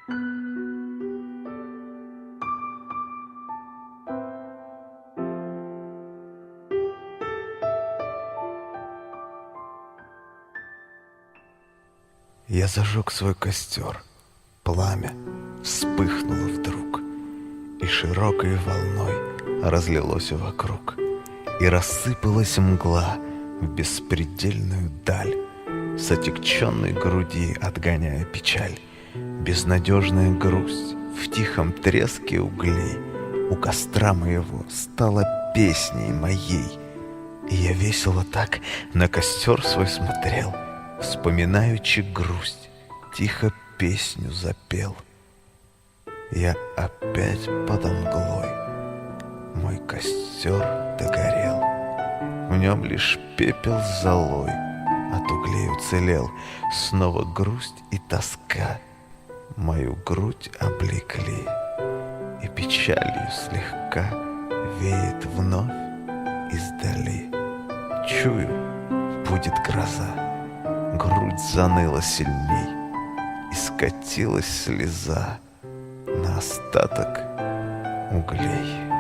Я зажег свой костер, пламя вспыхнуло вдруг, и широкой волной разлилось вокруг, и рассыпалась мгла в беспредельную даль, с отягченной груди отгоняя печаль. Безнадежная грусть в тихом треске углей у костра моего стала песней моей, и я весело так на костер свой смотрел, вспоминаючи грусть, тихо песню запел. Я опять подо мглой, мой костер догорел, в нем лишь пепел золой от углей уцелел. Снова грусть и тоска мою грудь облекли, и печалью слегка веет вновь издали. Чую, будет гроза. Грудь заныла сильней, и скатилась слеза на остаток углей.